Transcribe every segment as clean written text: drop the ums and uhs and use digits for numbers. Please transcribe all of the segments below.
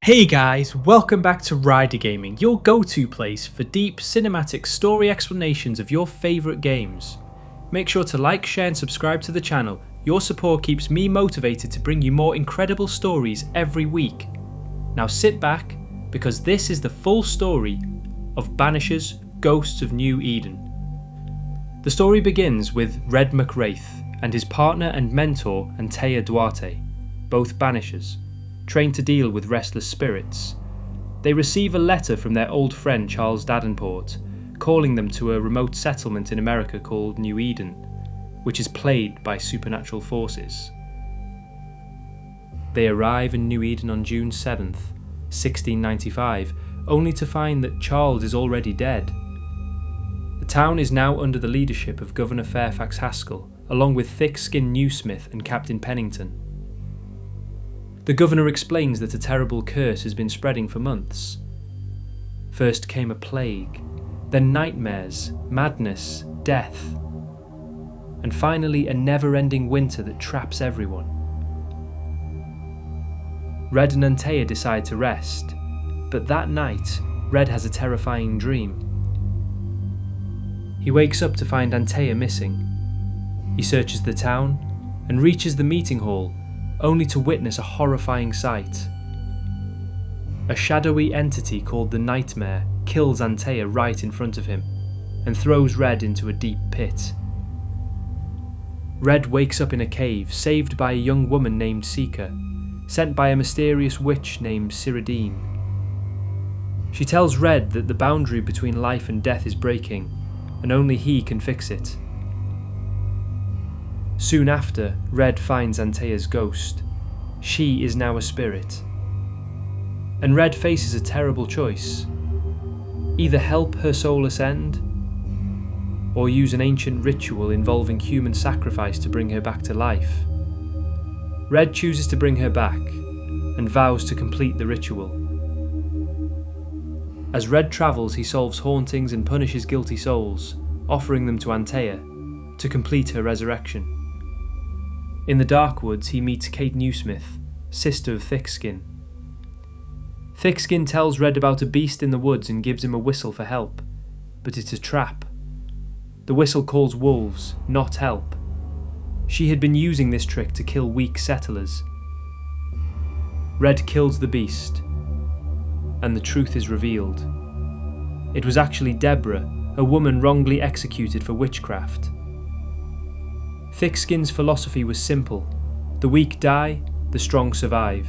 Hey guys, welcome back to Rider Gaming, your go-to place for deep cinematic story explanations of your favourite games. Make sure to like, share and subscribe to the channel. Your support keeps me motivated to bring you more incredible stories every week. Now sit back, because this is the full story of Banishers, Ghosts of New Eden. The story begins with Red McWraith and his partner and mentor Antea Duarte, both Banishers, trained to deal with restless spirits. They receive a letter from their old friend Charles Davenport, calling them to a remote settlement in America called New Eden, which is plagued by supernatural forces. They arrive in New Eden on June 7th, 1695, only to find that Charles is already dead. The town is now under the leadership of Governor Fairfax Haskell, along with Thick-Skinned Newsmith and Captain Pennington. The governor explains that a terrible curse has been spreading for months. First came a plague, then nightmares, madness, death, and finally a never-ending winter that traps everyone. Red and Antea decide to rest, but that night, Red has a terrifying dream. He wakes up to find Antea missing. He searches the town and reaches the meeting hall, only to witness a horrifying sight. A shadowy entity called the Nightmare kills Antea right in front of him and throws Red into a deep pit. Red wakes up in a cave, saved by a young woman named Seeker, sent by a mysterious witch named Cyrodiine. She tells Red that the boundary between life and death is breaking, and only he can fix it. Soon after, Red finds Antea's ghost. She is now a spirit. And Red faces a terrible choice. Either help her soul ascend, or use an ancient ritual involving human sacrifice to bring her back to life. Red chooses to bring her back, and vows to complete the ritual. As Red travels, he solves hauntings and punishes guilty souls, offering them to Antea to complete her resurrection. In the dark woods, he meets Kate Newsmith, sister of Thickskin. Thickskin tells Red about a beast in the woods and gives him a whistle for help, but it's a trap. The whistle calls wolves, not help. She had been using this trick to kill weak settlers. Red kills the beast, and the truth is revealed. It was actually Deborah, a woman wrongly executed for witchcraft. Thickskin's philosophy was simple: the weak die, the strong survive.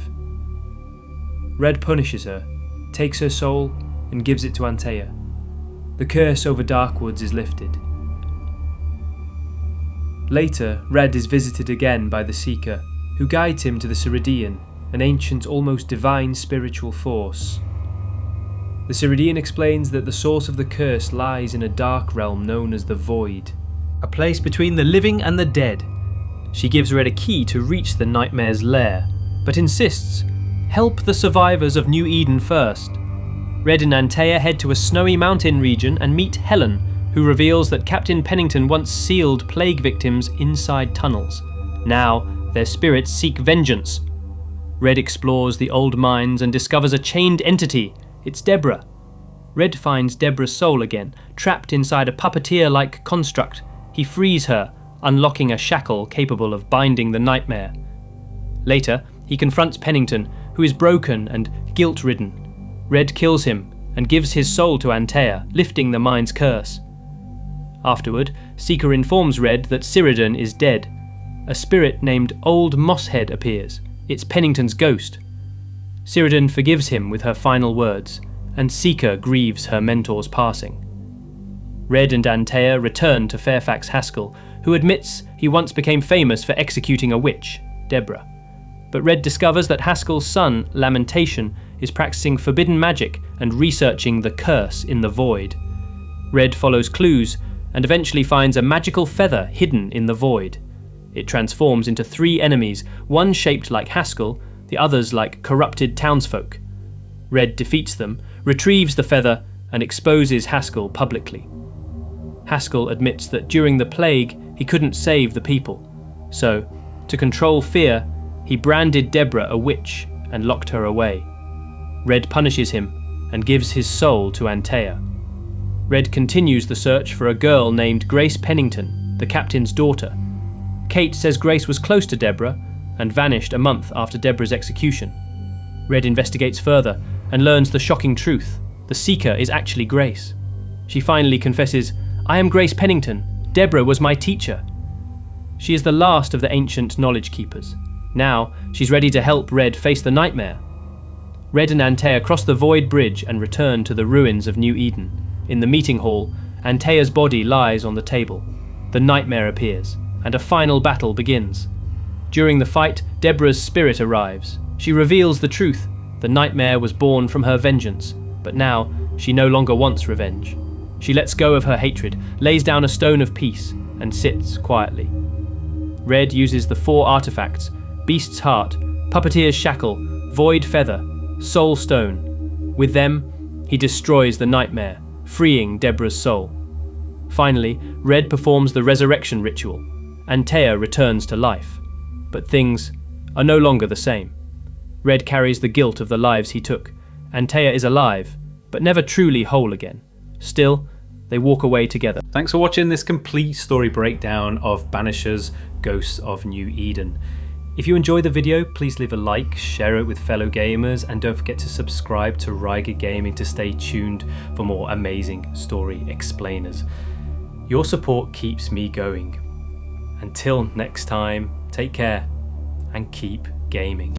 Red punishes her, takes her soul, and gives it to Antea. The curse over Darkwoods is lifted. Later, Red is visited again by the Seeker, who guides him to the Cyrodiine, an ancient, almost divine spiritual force. The Cyrodiine explains that the source of the curse lies in a dark realm known as the Void, a place between the living and the dead. She gives Red a key to reach the Nightmare's lair, but insists, help the survivors of New Eden first. Red and Antea head to a snowy mountain region and meet Helen, who reveals that Captain Pennington once sealed plague victims inside tunnels. Now, their spirits seek vengeance. Red explores the old mines and discovers a chained entity. It's Deborah. Red finds Deborah's soul again, trapped inside a puppeteer-like construct. He frees her, unlocking a shackle capable of binding the Nightmare. Later, he confronts Pennington, who is broken and guilt-ridden. Red kills him and gives his soul to Antea, lifting the mind's curse. Afterward, Seeker informs Red that Cyrodiine is dead. A spirit named Old Mosshead appears. It's Pennington's ghost. Cyrodiine forgives him with her final words, and Seeker grieves her mentor's passing. Red and Antea return to Fairfax Haskell, who admits he once became famous for executing a witch, Deborah. But Red discovers that Haskell's son, Lamentation, is practicing forbidden magic and researching the curse in the Void. Red follows clues and eventually finds a magical feather hidden in the Void. It transforms into 3 enemies, one shaped like Haskell, the others like corrupted townsfolk. Red defeats them, retrieves the feather, and exposes Haskell publicly. Haskell admits that during the plague he couldn't save the people, so, to control fear, he branded Deborah a witch and locked her away. Red punishes him and gives his soul to Antea. Red continues the search for a girl named Grace Pennington, the captain's daughter. Kate says Grace was close to Deborah and vanished a month after Deborah's execution. Red investigates further and learns the shocking truth. The Seeker is actually Grace. She finally confesses, "I am Grace Pennington. Deborah was my teacher." She is the last of the ancient knowledge keepers. Now, she's ready to help Red face the nightmare. Red and Antea cross the Void Bridge and return to the ruins of New Eden. In the meeting hall, Antea's body lies on the table. The nightmare appears, and a final battle begins. During the fight, Deborah's spirit arrives. She reveals the truth. The nightmare was born from her vengeance, but now she no longer wants revenge. She lets go of her hatred, lays down a stone of peace, and sits quietly. Red uses the 4 artifacts: Beast's Heart, Puppeteer's Shackle, Void Feather, Soul Stone. With them, he destroys the nightmare, freeing Deborah's soul. Finally, Red performs the resurrection ritual. Antea returns to life. But things are no longer the same. Red carries the guilt of the lives he took. Antea is alive, but never truly whole again. Still, they walk away together. Thanks for watching this complete story breakdown of Banishers, Ghosts of New Eden. If you enjoyed the video, please leave a like, share it with fellow gamers, and don't forget to subscribe to Riga Gaming to stay tuned for more amazing story explainers. Your support keeps me going. Until next time, take care and keep gaming.